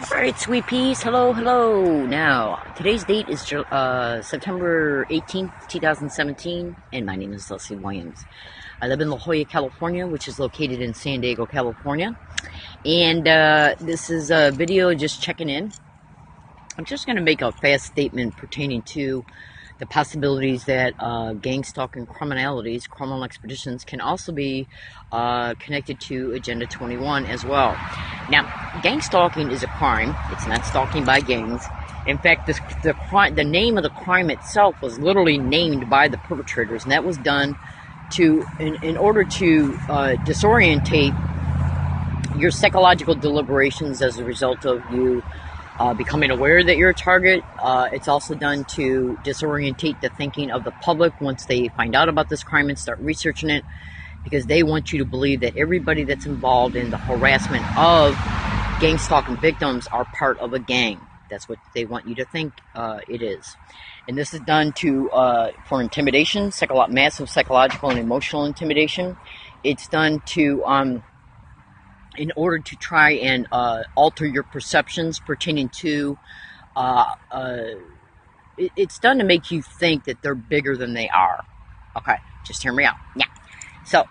Alright, sweet peas, hello, hello. Now, today's date is September 18th, 2017, and my name is Leslie Williams. I live in La Jolla, California, which is located in San Diego, California. And this is a video just checking in. I'm just going to make a fast statement pertaining to the possibilities that gang stalking criminalities, criminal expeditions, can also be connected to Agenda 21 as well. Now, gang stalking is a crime. It's not stalking by gangs. In fact, the name of the crime itself was literally named by the perpetrators, and that was done in order to disorientate your psychological deliberations as a result of you becoming aware that you're a target. It's also done to disorientate the thinking of the public once they find out about this crime and start researching it, because they want you to believe that everybody that's involved in the harassment of gang stalking victims are part of a gang. That's what they want you to think it is. And this is done for intimidation, massive psychological and emotional intimidation. It's done in order to try and alter your perceptions pertaining to, it's done to make you think that they're bigger than they are. Okay, just hear me out. Yeah. So,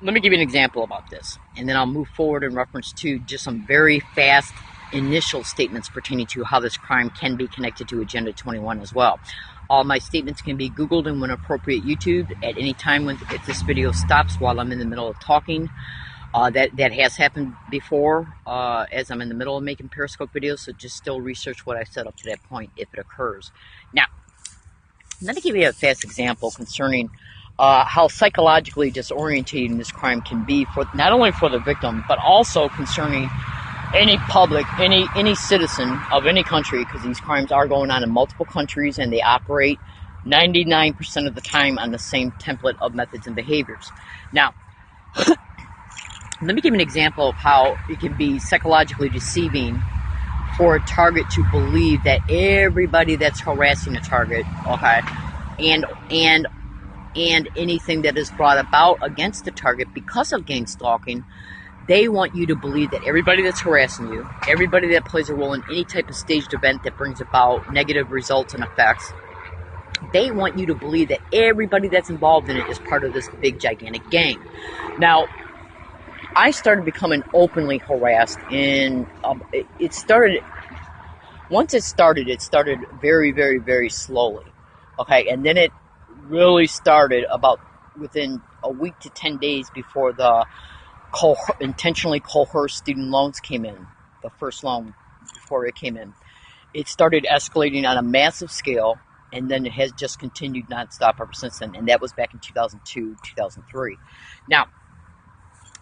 let me give you an example about this, and then I'll move forward in reference to just some very fast initial statements pertaining to how this crime can be connected to Agenda 21 as well. All my statements can be Googled and when appropriate YouTubed at any time if this video stops while I'm in the middle of talking. That has happened before as I'm in the middle of making Periscope videos, so just still research what I said up to that point if it occurs. Now, let me give you a fast example concerning how psychologically disorientating this crime can be for not only for the victim, but also concerning any public, any citizen of any country, because these crimes are going on in multiple countries and they operate 99% of the time on the same template of methods and behaviors. Now, let me give you an example of how it can be psychologically deceiving for a target to believe that everybody that's harassing a target, okay, and anything that is brought about against the target because of gang stalking, they want you to believe that everybody that's harassing you, everybody that plays a role in any type of staged event that brings about negative results and effects, they want you to believe that everybody that's involved in it is part of this big, gigantic gang. Now, I started becoming openly harassed, and it started very, very, very slowly, okay? And then it really started about within a week to 10 days before the intentionally coerced student loans came in, the first loan before it came in. It started escalating on a massive scale, and then it has just continued nonstop ever since then, and that was back in 2002, 2003. Now,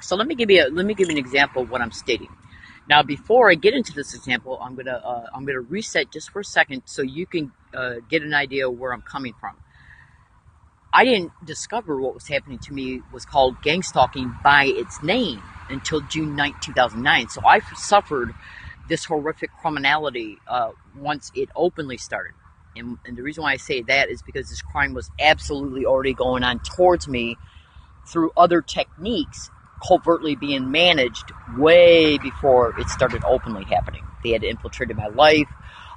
so let me give you an example of what I'm stating. Now, before I get into this example, I'm gonna reset just for a second so you can get an idea of where I'm coming from. I didn't discover what was happening to me was called gang stalking by its name until June 9, 2009. So I suffered this horrific criminality once it openly started. And the reason why I say that is because this crime was absolutely already going on towards me through other techniques, covertly being managed way before it started openly happening. They had infiltrated my life.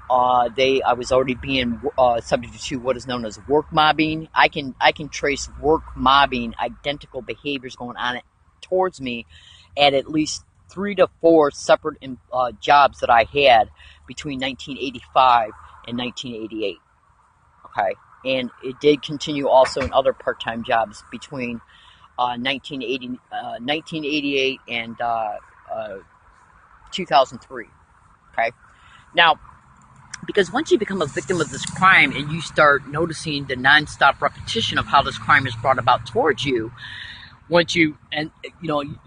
I was already being subject to what is known as work mobbing. I can trace work mobbing identical behaviors going on towards me at least 3 to 4 separate jobs that I had between 1985 and 1988. Okay, and it did continue also in other part-time jobs between 1988 and 2003. Okay, now, because once you become a victim of this crime and you start noticing the nonstop repetition of how this crime is brought about towards you, you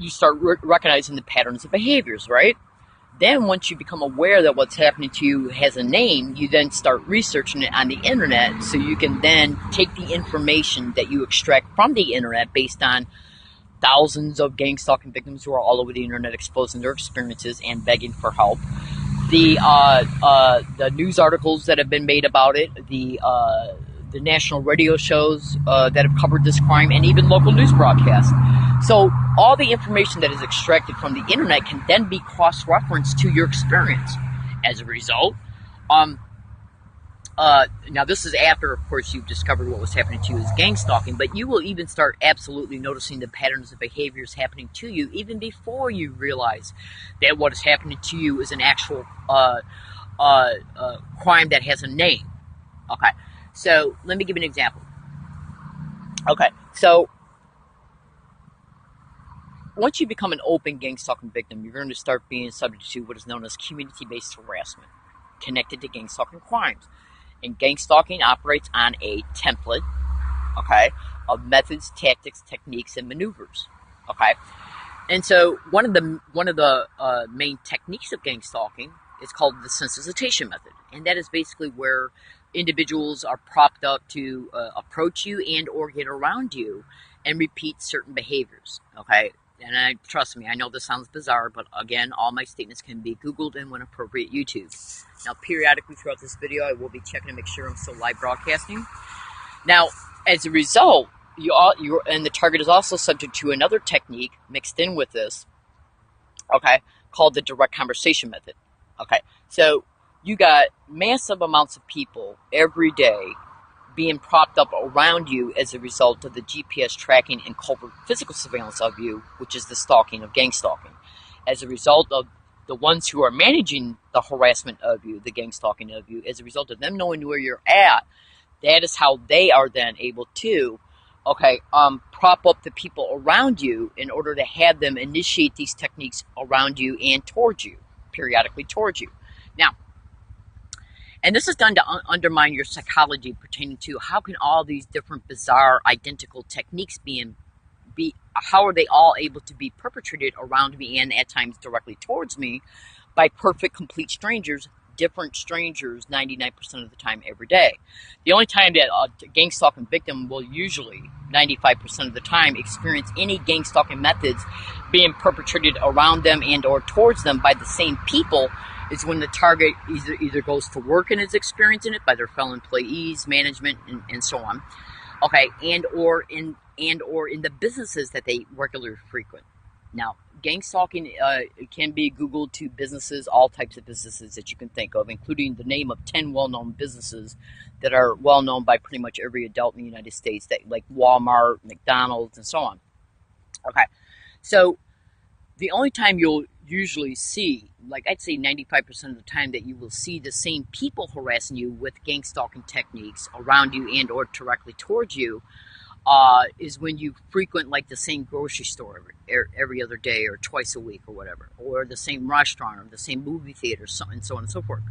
start recognizing the patterns of behaviors, right? Then once you become aware that what's happening to you has a name, you then start researching it on the internet, so you can then take the information that you extract from the internet based on thousands of gang stalking victims who are all over the internet exposing their experiences and begging for help. The news articles that have been made about it, the national radio shows that have covered this crime, and even local news broadcasts. So all the information that is extracted from the internet can then be cross-referenced to your experience. As a result, now this is after, of course, you've discovered what was happening to you as gang stalking, but you will even start absolutely noticing the patterns of behaviors happening to you even before you realize that what is happening to you is an actual crime that has a name. Okay, so let me give you an example. Okay, so once you become an open gang stalking victim, you're going to start being subject to what is known as community-based harassment connected to gang stalking crimes. And gang stalking operates on a template, okay, of methods, tactics, techniques, and maneuvers, okay. And so one of the main techniques of gang stalking is called the sensitization method, and that is basically where individuals are propped up to approach you and or get around you and repeat certain behaviors, okay. And trust me, I know this sounds bizarre, but again, all my statements can be Googled and when appropriate, YouTube. Now, periodically throughout this video, I will be checking to make sure I'm still live broadcasting. Now, as a result, and the target is also subject to another technique mixed in with this, okay, called the direct conversation method. Okay, so you got massive amounts of people every day being propped up around you as a result of the GPS tracking and covert physical surveillance of you, which is the stalking of gang stalking. As a result of the ones who are managing the harassment of you, the gang stalking of you, as a result of them knowing where you're at, that is how they are then able to, prop up the people around you in order to have them initiate these techniques around you and towards you, periodically towards you. Now, and this is done to undermine your psychology pertaining to how can all these different bizarre identical techniques how are they all able to be perpetrated around me and at times directly towards me by perfect, complete strangers, different strangers 99% of the time every day. The only time that a gang stalking victim will usually, 95% of the time, experience any gang stalking methods being perpetrated around them and or towards them by the same people is when the target either goes to work and is experiencing it by their fellow employees, management, and so on, okay, and or in the businesses that they regularly frequent. Now, gang stalking can be Googled to businesses, all types of businesses that you can think of, including the name of 10 well-known businesses that are well-known by pretty much every adult in the United States, that like Walmart, McDonald's, and so on. Okay, so the only time you'll usually see, like I'd say 95% of the time that you will see the same people harassing you with gang stalking techniques around you and or directly towards you is when you frequent like the same grocery store every other day or twice a week or whatever, or the same restaurant or the same movie theater, and so on and so forth.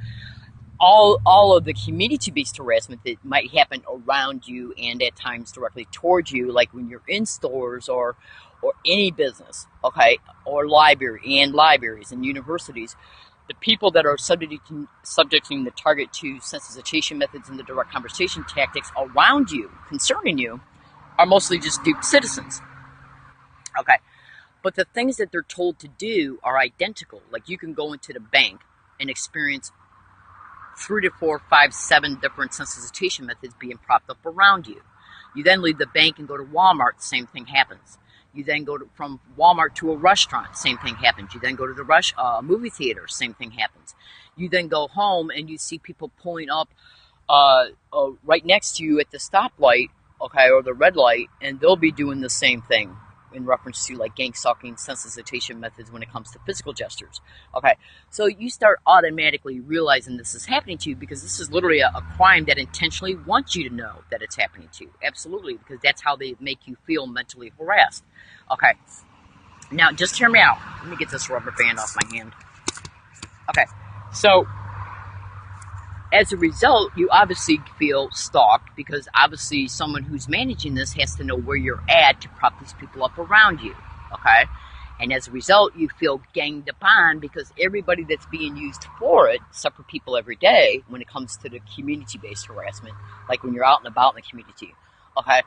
All of the community-based harassment that might happen around you and at times directly towards you, like when you're in stores or any business, okay, or libraries and universities, the people that are subjecting the target to sensitization methods and the direct conversation tactics around you, concerning you, are mostly just duped citizens. Okay, but the things that they're told to do are identical. Like you can go into the bank and experience 3 to 4, 5, 7 different sensitization methods being propped up around you. You then leave the bank and go to Walmart, the same thing happens. You then go from Walmart to a restaurant, same thing happens. You then go to the movie theater, same thing happens. You then go home and you see people pulling up right next to you at the stoplight, okay, or the red light, and they'll be doing the same thing in reference to like gang stalking sensitization methods when it comes to physical gestures. Okay, so you start automatically realizing this is happening to you because this is literally a crime that intentionally wants you to know that it's happening to you. Absolutely, because that's how they make you feel mentally harassed. Okay, now just hear me out. Let me get this rubber band off my hand. Okay, so as a result, you obviously feel stalked because obviously someone who's managing this has to know where you're at to prop these people up around you, okay? And as a result, you feel ganged upon because everybody that's being used for it, separate people every day when it comes to the community-based harassment, like when you're out and about in the community, okay?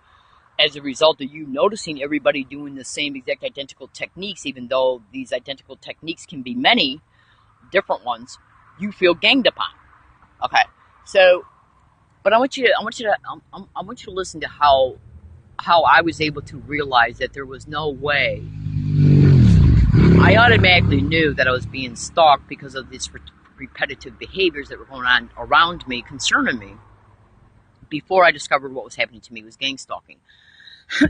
As a result of you noticing everybody doing the same exact identical techniques, even though these identical techniques can be many different ones, you feel ganged upon. Okay, so, but I want you to listen to how I was able to realize that there was no way I automatically knew that I was being stalked because of these repetitive behaviors that were going on around me, concerning me, before I discovered what was happening to me was gang stalking.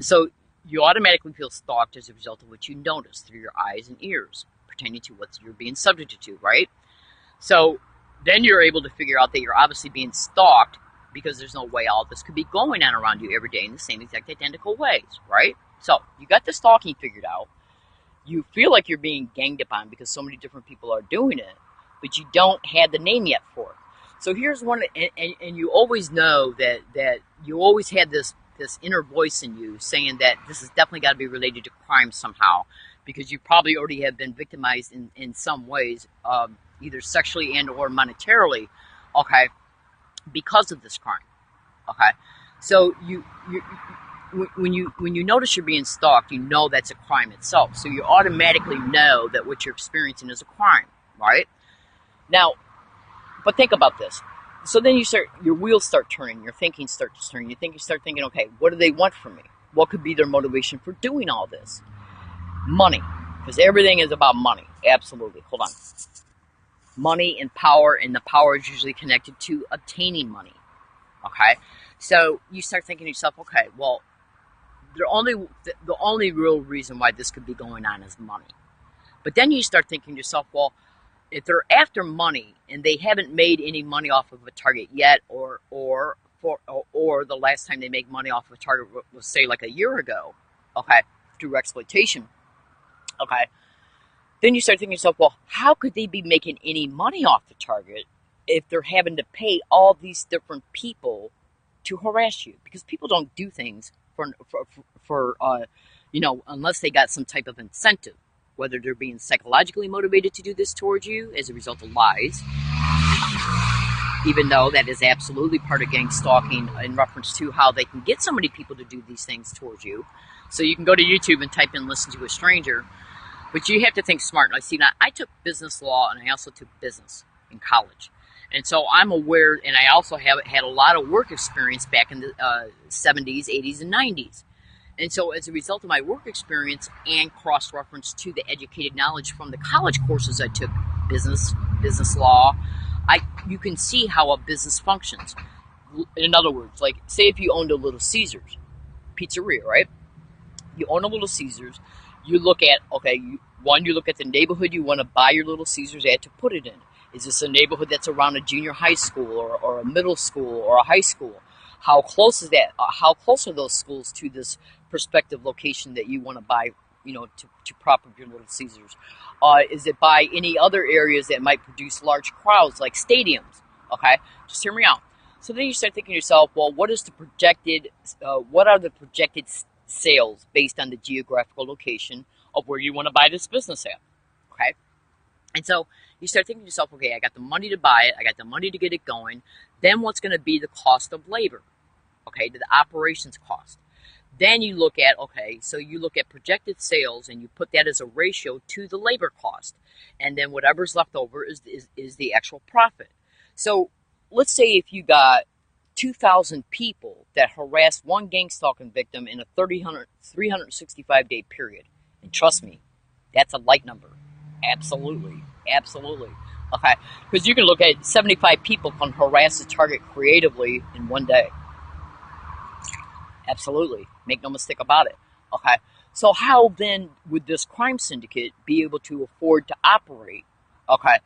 So you automatically feel stalked as a result of what you notice through your eyes and ears, pertaining to what you're being subjected to, right? So then you're able to figure out that you're obviously being stalked because there's no way all this could be going on around you every day in the same exact identical ways, right? So you got the stalking figured out. You feel like you're being ganged upon because so many different people are doing it, but you don't have the name yet for it. So here's one, and you always know that you always had this inner voice in you saying that this has definitely got to be related to crime somehow, because you probably already have been victimized in some ways, either sexually and or monetarily, okay, because of this crime, okay. So when you notice you're being stalked, you know that's a crime itself. So you automatically know that what you're experiencing is a crime, right? Now, but think about this. So then your wheels start turning, your thinking starts turning. You start thinking, okay, what do they want from me? What could be their motivation for doing all this? Money, because everything is about money. Absolutely. Hold on. Money and the power is usually connected to obtaining money. Okay, so you start thinking to yourself, okay, well, the only real reason why this could be going on is money. But then you start thinking to yourself, well, if they're after money and they haven't made any money off of a target yet, or the last time they make money off of a target was, say, like a year ago, okay, through exploitation, okay, then you start thinking to yourself, well, how could they be making any money off the target if they're having to pay all these different people to harass you? Because people don't do things for unless they got some type of incentive, whether they're being psychologically motivated to do this towards you as a result of lies, even though that is absolutely part of gang stalking in reference to how they can get so many people to do these things towards you. So you can go to YouTube and type in "listen to a stranger," but you have to think smart. Now, see, I took business law and I also took business in college. And so I'm aware, and I also have had a lot of work experience back in the 70s, 80s, and 90s. And so as a result of my work experience and cross-reference to the educated knowledge from the college courses I took, business law, you can see how a business functions. In other words, like, say if you owned a Little Caesars pizzeria, right? You own a Little Caesars, you look at, okay, you look at the neighborhood you want to buy your Little Caesars at to put it in. Is this a neighborhood that's around a junior high school or a middle school or a high school? How close is that? How close are those schools to this prospective location that you want to buy, to prop up your Little Caesars? Is it by any other areas that might produce large crowds, like stadiums? Okay, just hear me out. So then you start thinking to yourself, well, what are the projected sales based on the geographical location of where you want to buy this business at? Okay, and so you start thinking to yourself, okay, I got the money to buy it, I got the money to get it going. Then what's going to be the cost of labor? Okay, the operations cost. Then you look at, projected sales and you put that as a ratio to the labor cost. And then whatever's left over is the actual profit. So let's say if you got 2,000 people that harassed one gang stalking victim in a 365-day period. And trust me, that's a light number. Absolutely. Okay, because you can look at 75 people can harass a target creatively in one day. Absolutely. Make no mistake about it. Okay, so how then would this crime syndicate be able to afford to operate, okay,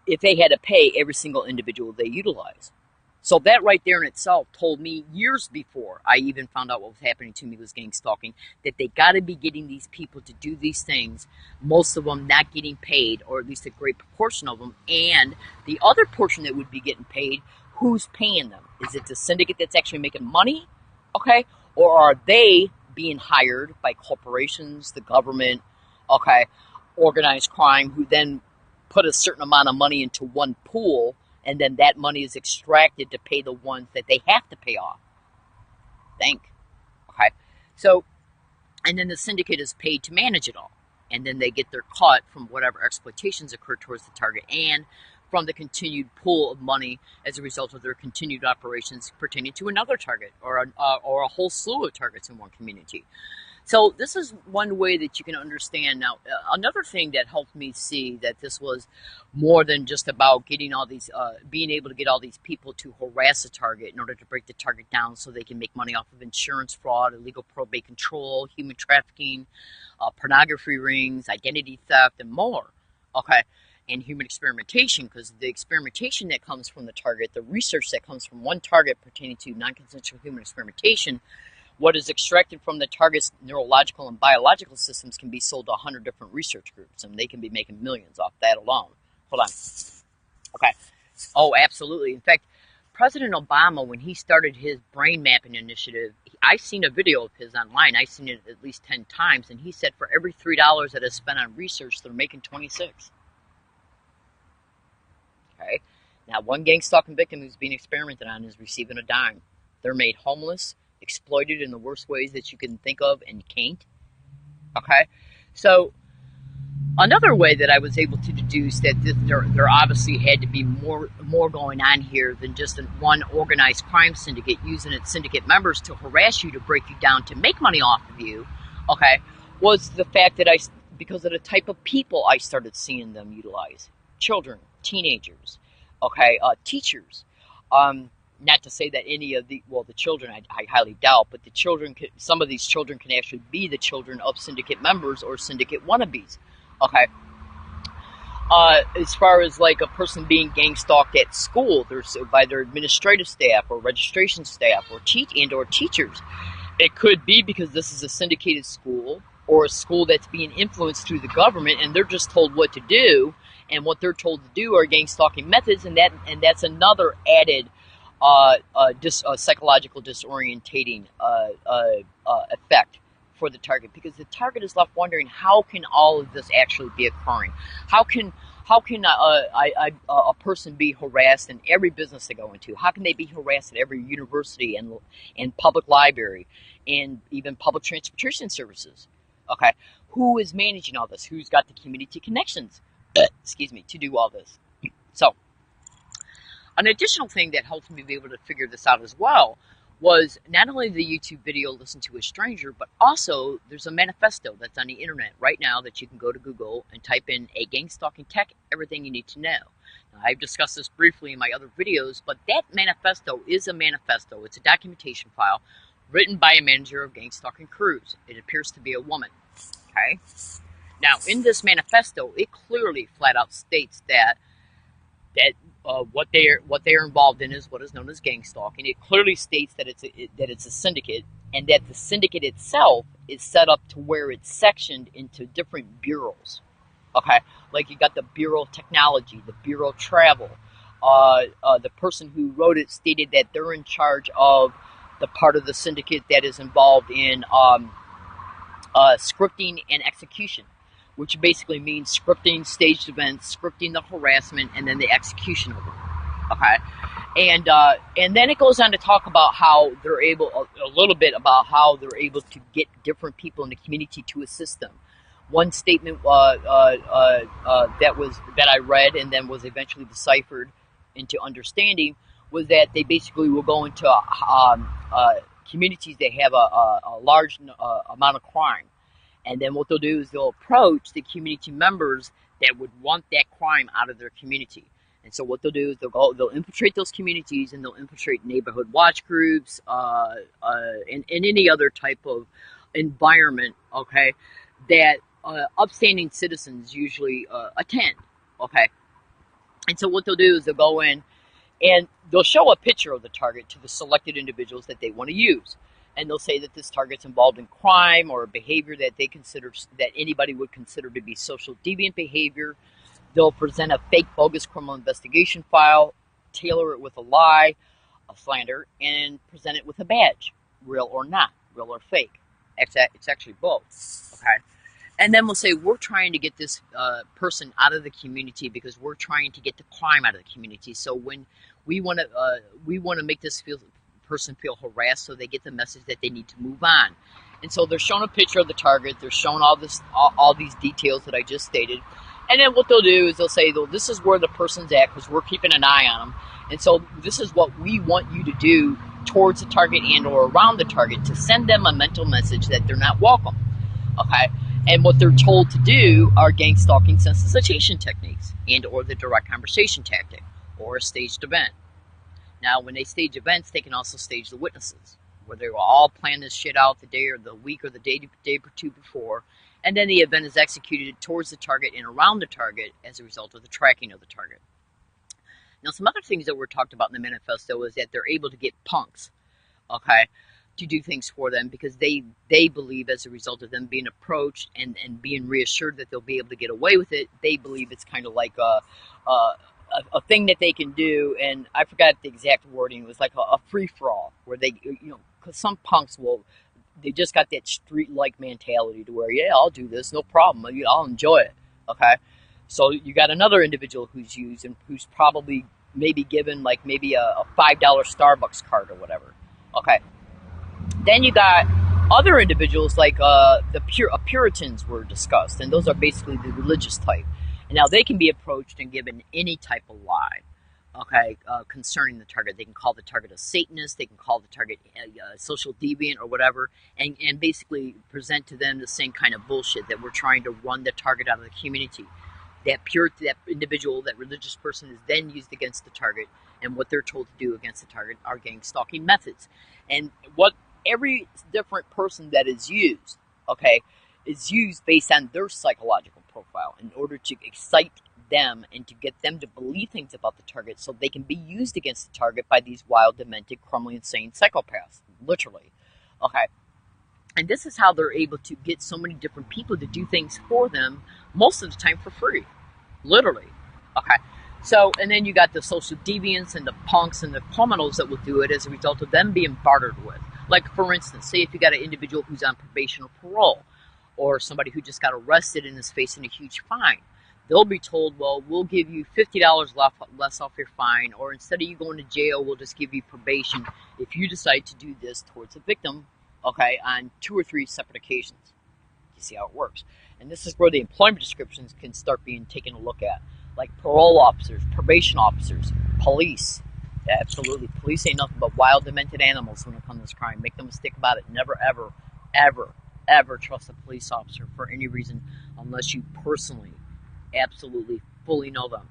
if they had to pay every single individual they utilize? So that right there in itself told me years before I even found out what was happening to me was gang stalking, that they got to be getting these people to do these things, most of them not getting paid, or at least a great proportion of them, and the other portion that would be getting paid, who's paying them? Is it the syndicate that's actually making money, okay, or are they being hired by corporations, the government, okay, organized crime, who then put a certain amount of money into one pool, and then that money is extracted to pay the ones that they have to pay off. Okay. So, and then the syndicate is paid to manage it all. And then they get their cut from whatever exploitations occur towards the target and from the continued pool of money as a result of their continued operations pertaining to another target or a whole slew of targets in one community. So this is one way that you can understand. Now, another thing that helped me see that this was more than just about getting all these, being able to get all these people to harass a target in order to break the target down so they can make money off of insurance fraud, illegal probate control, human trafficking, pornography rings, identity theft, and more. Okay. And human experimentation, because the experimentation that comes from the target, the research that comes from one target pertaining to non-consensual human experimentation, what is extracted from the target's neurological and biological systems can be sold to 100 different research groups, and they can be making millions off that alone. Hold on. Okay. Oh, absolutely. In fact, President Obama, when he started his brain mapping initiative, I've seen a video of his online. I've seen it at least 10 times, and he said for every $3 that is spent on research, they're making 26. Okay. Now, one gang stalking victim who's being experimented on is receiving a dime. They're made homeless, exploited in the worst ways that you can think of and can't. Okay. So another way that I was able to deduce that there obviously had to be more going on here than just one organized crime syndicate using its syndicate members to harass you, to break you down, to make money off of you, okay, was the fact that because of the type of people I started seeing them utilize. Children, teenagers, okay, teachers. Not to say that any of the children, I highly doubt, but the children, some of these children can actually be the children of syndicate members or syndicate wannabes. Okay. As far as like a person being gang stalked at school, there's by their administrative staff or registration staff or teachers. It could be because this is a syndicated school or a school that's being influenced through the government, and they're just told what to do, and what they're told to do are gang stalking methods, and that's another added psychological disorientating effect for the target, because the target is left wondering, how can all of this actually be occurring? How can a person be harassed in every business they go into? How can they be harassed at every university and public library and even public transportation services? Okay, who is managing all this? Who's got the community connections? Excuse me, to do all this. So, an additional thing that helped me be able to figure this out as well was not only the YouTube video Listen to a Stranger, but also there's a manifesto that's on the internet right now that you can go to Google and type in a gang stalking tech, everything you need to know. Now, I've discussed this briefly in my other videos, but that manifesto is a manifesto. It's a documentation file written by a manager of gang stalking crews. It appears to be a woman. Okay. Now, in this manifesto, it clearly flat out states that what they are involved in is what is known as gang stalking. It clearly states that it's a syndicate, and that the syndicate itself is set up to where it's sectioned into different bureaus. Okay, like you got the Bureau of Technology, the Bureau of Travel. The person who wrote it stated that they're in charge of the part of the syndicate that is involved in scripting and execution, which basically means scripting staged events, scripting the harassment, and then the execution of it. Okay, and then it goes on to talk about how they're able, a little bit about how they're able to get different people in the community to assist them. One statement that I read and then was eventually deciphered into understanding was that they basically will go into communities that have a large amount of crime. And then what they'll do is they'll approach the community members that would want that crime out of their community. And so what they'll do is they'll infiltrate those communities, and they'll infiltrate neighborhood watch groups, and any other type of environment, okay, that upstanding citizens usually attend, okay. And so what they'll do is they'll go in and they'll show a picture of the target to the selected individuals that they want to use. And they'll say that this target's involved in crime or behavior that they consider, that anybody would consider to be social deviant behavior. They'll present a fake, bogus criminal investigation file, tailor it with a lie, a slander, and present it with a badge, real or not, real or fake. It's actually both, okay? And then we'll say, we're trying to get this person out of the community because we're trying to get the crime out of the community. So when we want to make this person feel harassed, so they get the message that they need to move on. And so they're shown a picture of the target, they're shown all these details that I just stated, and then what they'll do is they'll say, well, this is where the person's at because we're keeping an eye on them, and so this is what we want you to do towards the target and or around the target to send them a mental message that they're not welcome. Okay? And what they're told to do are gang stalking sensitization techniques and or the direct conversation tactic or a staged event. Now, when they stage events, they can also stage the witnesses, where they will all plan this shit out the day or the week or the day or two before, and then the event is executed towards the target and around the target as a result of the tracking of the target. Now, some other things that were talked about in the manifesto is that they're able to get punks, okay, to do things for them because they believe as a result of them being approached and being reassured that they'll be able to get away with it, they believe it's kind of like a thing that they can do, and I forgot the exact wording. It was like a free-for-all, where they, because some punks they just got that street-like mentality to where, yeah, I'll do this, no problem, I'll enjoy it, okay? So you got another individual who's used and who's probably maybe given like maybe a $5 Starbucks card or whatever, okay? Then you got other individuals like Puritans were discussed, and those are basically the religious type. And now they can be approached and given any type of lie, okay, concerning the target. They can call the target a Satanist, they can call the target a social deviant or whatever, and basically present to them the same kind of bullshit that we're trying to run the target out of the community. That individual, that religious person is then used against the target, and what they're told to do against the target are gang stalking methods. And what every different person that is used, okay, is used based on their psychological profile in order to excite them and to get them to believe things about the target so they can be used against the target by these wild, demented, criminally insane psychopaths, literally, okay? And this is how they're able to get so many different people to do things for them, most of the time for free, literally, okay? So, and then you got the social deviants and the punks and the criminals that will do it as a result of them being bartered with. Like, for instance, say if you got an individual who's on probation or parole, or somebody who just got arrested and is facing a huge fine, they'll be told, well, we'll give you $50 less off your fine, or instead of you going to jail, we'll just give you probation if you decide to do this towards a victim, okay, on 2 or 3 separate occasions. You see how it works. And this is where the employment descriptions can start being taken a look at. Like parole officers, probation officers, police. Absolutely. Police ain't nothing but wild, demented animals when it comes to this crime. Make no mistake about it. Never, ever, ever, ever trust a police officer for any reason unless you personally, absolutely, fully know them.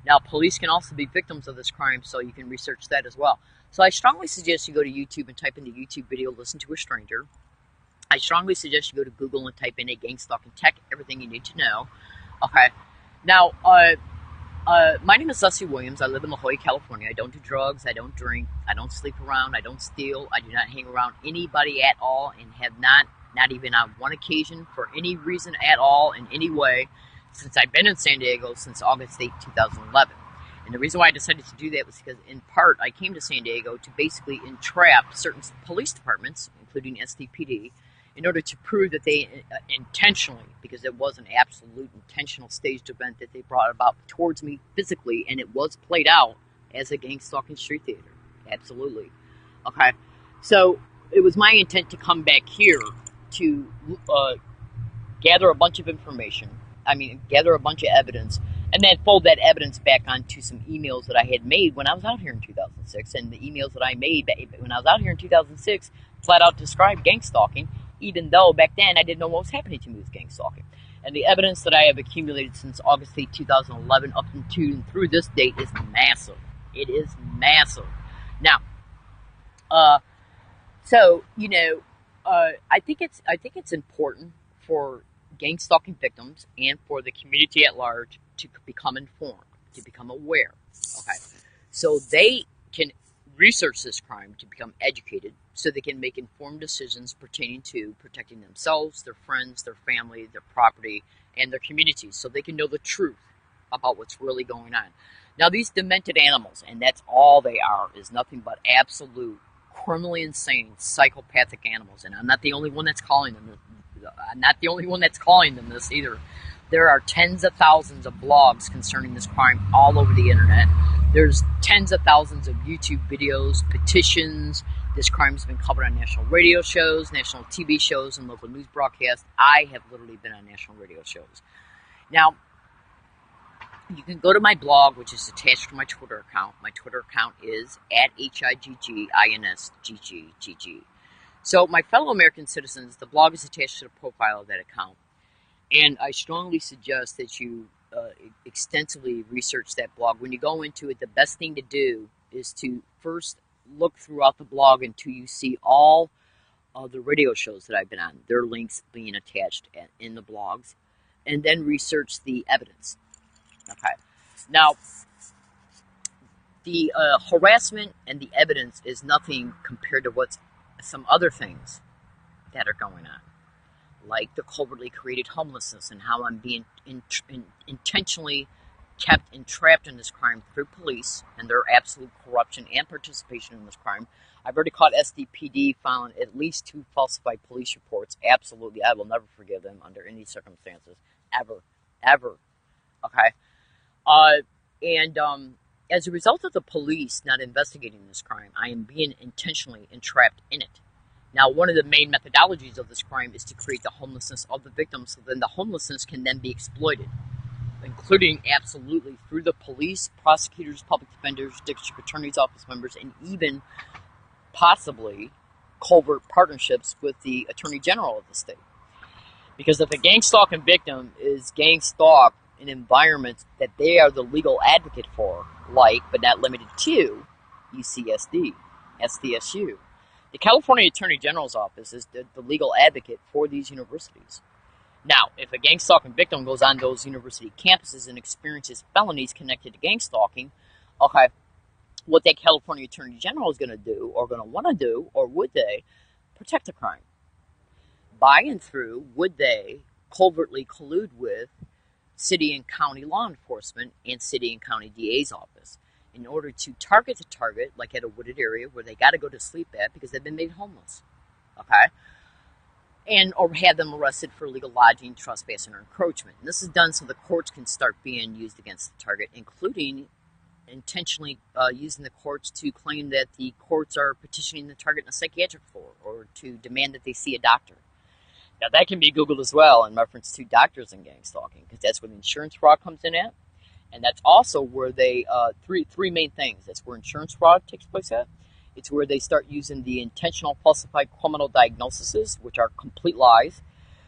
Now, police can also be victims of this crime, so you can research that as well. So I strongly suggest you go to YouTube and type in the YouTube video, Listen to a Stranger. I strongly suggest you go to Google and type in a gang stalking tech, everything you need to know. Okay. Now, my name is Leslie Williams. I live in La Jolla, California. I don't do drugs. I don't drink. I don't sleep around. I don't steal. I do not hang around anybody at all and have not even on one occasion, for any reason at all, in any way, since I've been in San Diego since August 8, 2011. And the reason why I decided to do that was because, in part, I came to San Diego to basically entrap certain police departments, including SDPD, in order to prove that they intentionally, because it was an absolute intentional staged event that they brought about towards me physically, and it was played out as a gang stalking street theater. Absolutely. Okay. So it was my intent to come back here to gather a bunch of information, gather a bunch of evidence, and then fold that evidence back onto some emails that I had made when I was out here in 2006. And the emails that I made when I was out here in 2006 flat out described gang stalking, even though back then I didn't know what was happening to me with gang stalking. And the evidence that I have accumulated since August 8, 2011 up to and through this date is massive. It is massive. Now, I think it's important for gang stalking victims and for the community at large to become informed, to become aware. Okay, so they can research this crime to become educated, so they can make informed decisions pertaining to protecting themselves, their friends, their family, their property, and their communities, so they can know the truth about what's really going on. Now, these demented animals, and that's all they are, is nothing but absolute criminally insane, psychopathic animals. And I'm not the only one that's calling them this either. There are tens of thousands of blogs concerning this crime all over the internet. There's tens of thousands of YouTube videos, petitions. This crime has been covered on national radio shows, national TV shows, and local news broadcasts. I have literally been on national radio shows. Now, You can go to my blog, which is attached to my Twitter account. My Twitter account is at HIGGINSGGGG. So, my fellow American citizens, the blog is attached to the profile of that account. And I strongly suggest that you extensively research that blog. When you go into it, the best thing to do is to first look throughout the blog until you see all of the radio shows that I've been on, their links being attached in the blogs, and then research the evidence. Okay. Now, the harassment and the evidence is nothing compared to what's some other things that are going on, like the covertly created homelessness and how I'm being intentionally kept entrapped in this crime through police and their absolute corruption and participation in this crime. I've already caught SDPD filing at least 2 falsified police reports. Absolutely, I will never forgive them under any circumstances, ever. Okay, and as a result of the police not investigating this crime, I am being intentionally entrapped in it. Now, one of the main methodologies of this crime is to create the homelessness of the victims, so then the homelessness can then be exploited, including absolutely through the police, prosecutors, public defenders, district attorney's office members, and even possibly covert partnerships with the attorney general of the state. Because if a gang stalking victim is gang stalked in environments that they are the legal advocate for, like, but not limited to, UCSD, SDSU, the California Attorney General's Office is the legal advocate for these universities. Now, if a gang stalking victim goes on those university campuses and experiences felonies connected to gang stalking, okay, what that California Attorney General is going to do, or going to want to do, or would they, protect the crime? By and through, would they covertly collude with city and county law enforcement and city and county DA's office in order to target the target, like at a wooded area where they got to go to sleep at because they've been made homeless, okay? And or have them arrested for illegal lodging, trespassing, or encroachment. And this is done so the courts can start being used against the target, including intentionally using the courts to claim that the courts are petitioning the target in a psychiatric floor or to demand that they see a doctor. Now, that can be Googled as well in reference to doctors and gang stalking, because that's where the insurance fraud comes in at. And that's also where they, three main things. That's where insurance fraud takes place at. It's where they start using the intentional falsified criminal diagnoses, which are complete lies,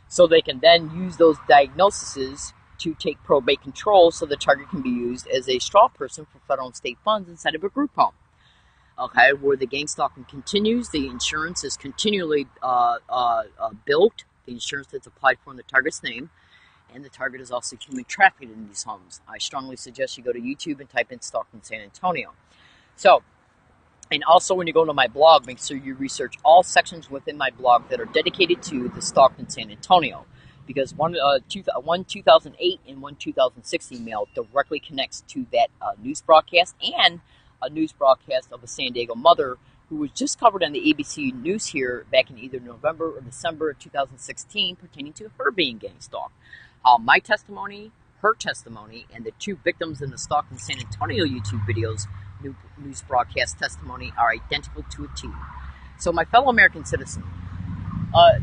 so they can then use those diagnoses to take probate control so the target can be used as a straw person for federal and state funds inside of a group home. Okay, where the gang stalking continues, the insurance is continually built, the insurance that's applied for in the target's name, and the target is also human trafficked in these homes. I strongly suggest you go to YouTube and type in Stalking San Antonio. So, and also when you go to my blog, make sure you research all sections within my blog that are dedicated to the Stalking San Antonio. Because one 2008 and one 2006 email directly connects to that news broadcast and a news broadcast of a San Diego mother who was just covered on the ABC News here back in either November or December of 2016 pertaining to her being gang stalked. My testimony, her testimony, and the 2 victims in the Stalking San Antonio YouTube videos news broadcast testimony are identical to a T. So my fellow American citizen,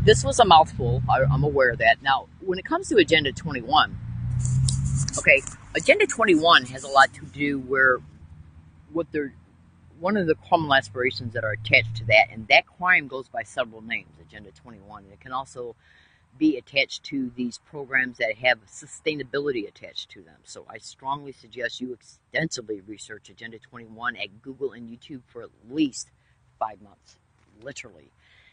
this was a mouthful. I'm aware of that. Now, when it comes to Agenda 21, okay, Agenda 21 has a lot to do where one of the criminal aspirations that are attached to that, and that crime goes by several names, Agenda 21. And it can also be attached to these programs that have sustainability attached to them. So I strongly suggest you extensively research Agenda 21 at Google and YouTube for at least 5 months, literally,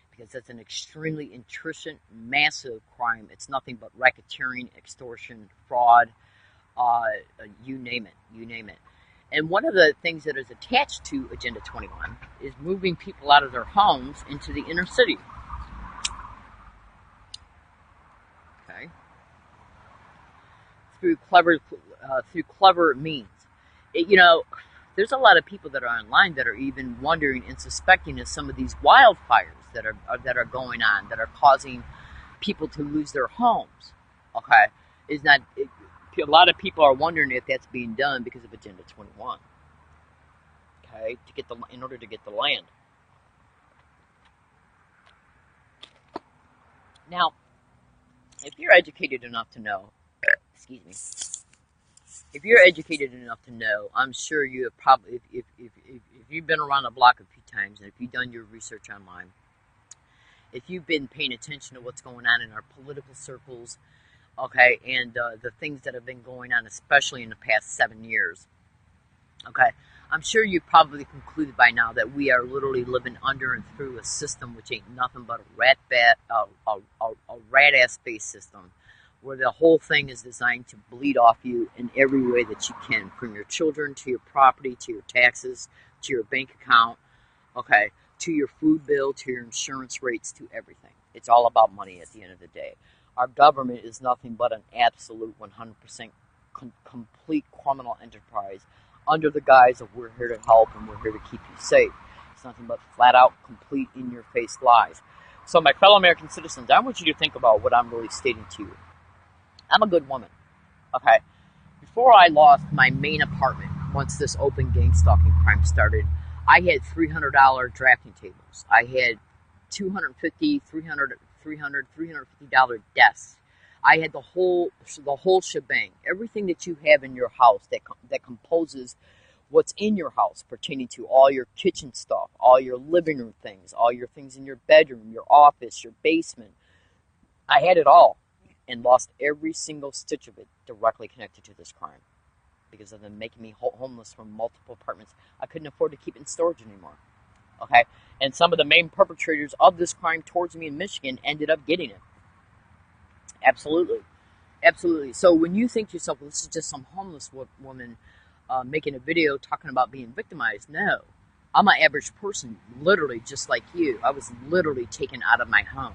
because that's an extremely intrusive, massive crime. It's nothing but racketeering, extortion, fraud, you name it. And one of the things that is attached to Agenda 21 is moving people out of their homes into the inner city. Okay, through clever means. There's a lot of people that are online that are even wondering and suspecting of some of these wildfires that are going on that are causing people to lose their homes. Okay, a lot of people are wondering if that's being done because of Agenda 21. Okay, in order to get the land. Now, if you're educated enough to know, excuse me, if you're educated enough to know, I'm sure you have probably, if you've been around the block a few times, and if you've done your research online, if you've been paying attention to what's going on in our political circles, okay, and the things that have been going on, especially in the past 7 years, okay, I'm sure you've probably concluded by now that we are literally living under and through a system which ain't nothing but a rat-ass based system, where the whole thing is designed to bleed off you in every way that you can, from your children to your property to your taxes to your bank account, okay, to your food bill to your insurance rates to everything. It's all about money at the end of the day. Our government is nothing but an absolute 100% complete criminal enterprise under the guise of we're here to help and we're here to keep you safe. It's nothing but flat out, complete, in-your-face lies. So my fellow American citizens, I want you to think about what I'm really stating to you. I'm a good woman, okay? Before I lost my main apartment, once this open gang stalking crime started, I had $300 drafting tables. I had $250, $350 desks. I had the whole shebang. Everything that you have in your house that composes what's in your house, pertaining to all your kitchen stuff, all your living room things, all your things in your bedroom, your office, your basement. I had it all and lost every single stitch of it directly connected to this crime, because of them making me homeless from multiple apartments. I couldn't afford to keep it in storage anymore. Okay? And some of the main perpetrators of this crime towards me in Michigan ended up getting it. Absolutely. Absolutely. So when you think to yourself, well, this is just some homeless woman making a video talking about being victimized, no. I'm an average person, literally just like you. I was literally taken out of my home.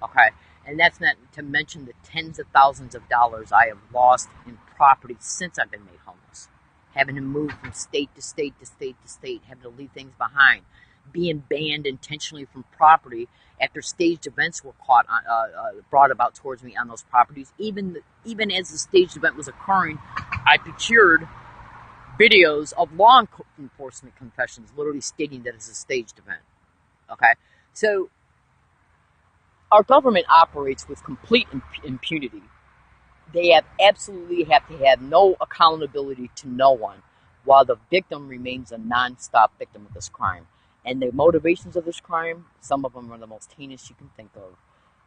Okay? And that's not to mention the tens of thousands of dollars I have lost in property since I've been made homeless. Having to move from state to state to state to state, having to leave things behind, being banned intentionally from property after staged events were brought about towards me on those properties. Even as the staged event was occurring, I procured videos of law enforcement confessions literally stating that it's a staged event. Okay? So our government operates with complete impunity. They absolutely have to have no accountability to no one, while the victim remains a non-stop victim of this crime. And the motivations of this crime, some of them are the most heinous you can think of.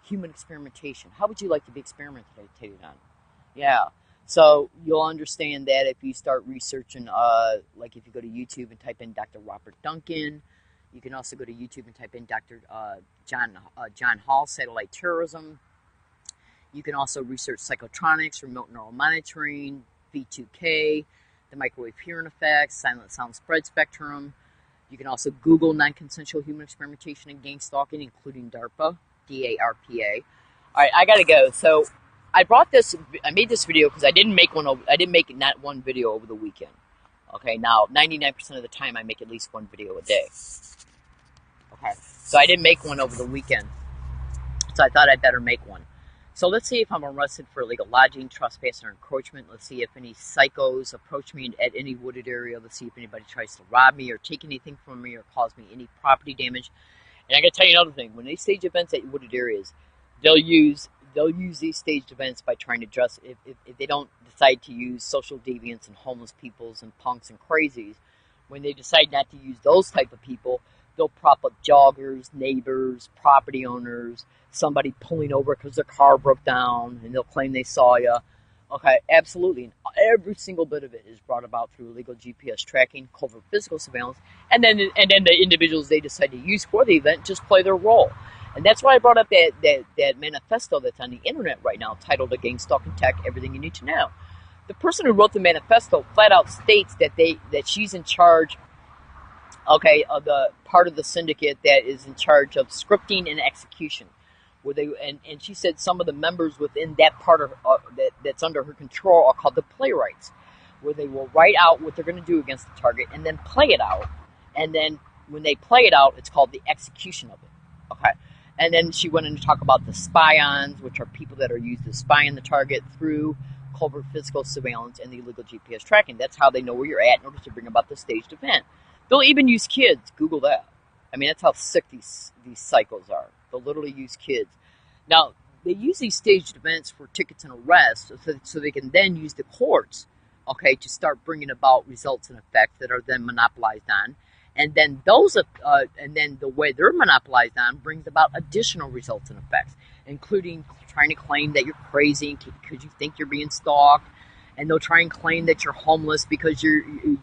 Human experimentation. How would you like to be experimented on? Yeah. So you'll understand that if you start researching, like if you go to YouTube and type in Dr. Robert Duncan. You can also go to YouTube and type in Dr. John Hall, satellite terrorism. You can also research psychotronics, remote neural monitoring, V2K, the microwave hearing effects, silent sound spread spectrum. You can also Google non-consensual human experimentation and gang stalking, including DARPA, D-A-R-P-A. All right, I gotta go. So I made this video because I didn't make not one video over the weekend. Okay, now 99% of the time I make at least one video a day. Okay, so I didn't make one over the weekend, so I thought I'd better make one. So let's see if I'm arrested for illegal lodging, trespass, or encroachment. Let's see if any psychos approach me at any wooded area. Let's see if anybody tries to rob me or take anything from me or cause me any property damage. And I got to tell you another thing. When they stage events at wooded areas, they'll use these staged events by trying to dress. If they don't decide to use social deviants and homeless peoples and punks and crazies, when they decide not to use those type of people, they'll prop up joggers, neighbors, property owners, somebody pulling over because their car broke down, and they'll claim they saw you. Okay, absolutely. And every single bit of it is brought about through illegal GPS tracking, covert physical surveillance, and then the individuals they decide to use for the event just play their role. And that's why I brought up that manifesto that's on the internet right now, titled "A Gang Stalking Tech: Everything You Need to Know." The person who wrote the manifesto flat out states that she's in charge, okay, of the part of the syndicate that is in charge of scripting and execution. Where they and she said some of the members within that part of that's under her control are called the playwrights, where they will write out what they're going to do against the target and then play it out. And then when they play it out, it's called the execution of it. Okay. And then she went in to talk about the spy-ons, which are people that are used to spy on the target through covert physical surveillance and the illegal GPS tracking. That's how they know where you're at in order to bring about the staged event. They'll even use kids. Google that. I mean, that's how sick these cycles are. They'll literally use kids. Now, they use these staged events for tickets and arrests so they can then use the courts okay, to start bringing about results and effects that are then monopolized on. And then and then the way they're monopolized on brings about additional results and effects, including trying to claim that you're crazy because you think you're being stalked, and they'll try and claim that you're homeless because you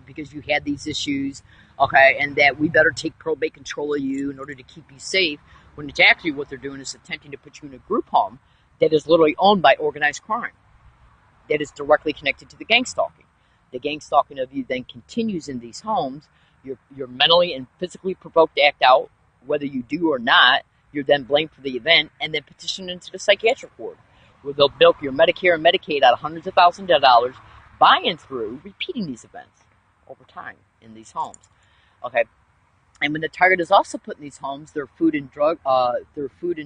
had these issues, okay, and that we better take probate control of you in order to keep you safe. When it's actually what they're doing is attempting to put you in a group home that is literally owned by organized crime, that is directly connected to the gang stalking. The gang stalking of you then continues in these homes. You're mentally and physically provoked to act out, whether you do or not. You're then blamed for the event and then petitioned into the psychiatric ward, where they'll bilk your Medicare and Medicaid out of hundreds of thousands of dollars by and through repeating these events over time in these homes. Okay, and when the target is also put in these homes, their food and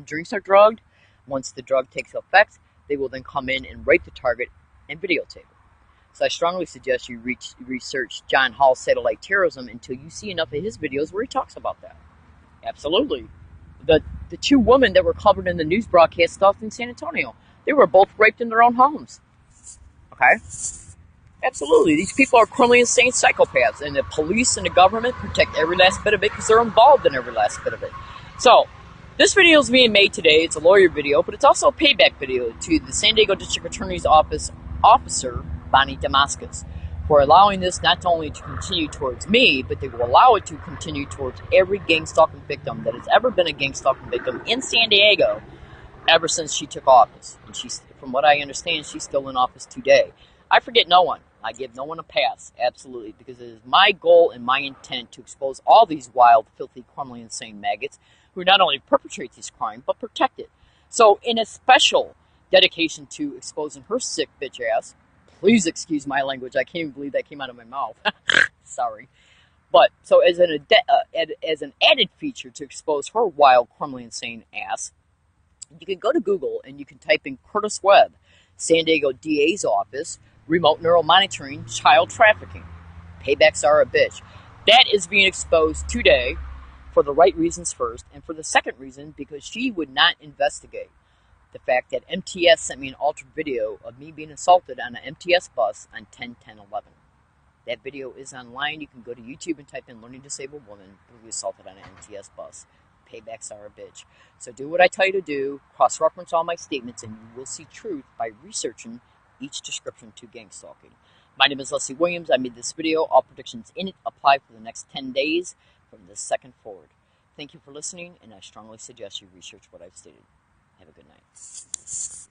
drinks are drugged. Once the drug takes effect, they will then come in and rape the target and videotape it. So I strongly suggest you research John Hall's satellite terrorism until you see enough of his videos where he talks about that. Absolutely. The two women that were covered in the news broadcast stuff in San Antonio, they were both raped in their own homes. Okay? Absolutely. These people are criminally insane psychopaths, and the police and the government protect every last bit of it because they're involved in every last bit of it. So, this video is being made today. It's a lawyer video, but it's also a payback video to the San Diego District Attorney's Office officer, Bonnie Damascus, for allowing this not only to continue towards me, but they will allow it to continue towards every gang stalking victim that has ever been a gang stalking victim in San Diego ever since she took office. And from what I understand, she's still in office today. I forget no one. I give no one a pass, absolutely, because it is my goal and my intent to expose all these wild, filthy, criminally insane maggots who not only perpetrate these crimes, but protect it. So in a special dedication to exposing her sick bitch ass, please excuse my language, I can't even believe that came out of my mouth. Sorry. But, so as an added feature to expose her wild, criminally insane ass, you can go to Google and you can type in Curtis Webb, San Diego DA's office, remote neural monitoring, child trafficking. Paybacks are a bitch. That is being exposed today for the right reasons first, and for the second reason, because she would not investigate the fact that MTS sent me an altered video of me being assaulted on an MTS bus on 10/10/11. That video is online. You can go to YouTube and type in learning disabled woman who was assaulted on an MTS bus. Paybacks are a bitch. So do what I tell you to do, cross-reference all my statements, and you will see truth by researching each description to gang stalking. My name is Leslie Williams. I made this video. All predictions in it apply for the next 10 days from this second forward. Thank you for listening, and I strongly suggest you research what I've stated. Have a good night.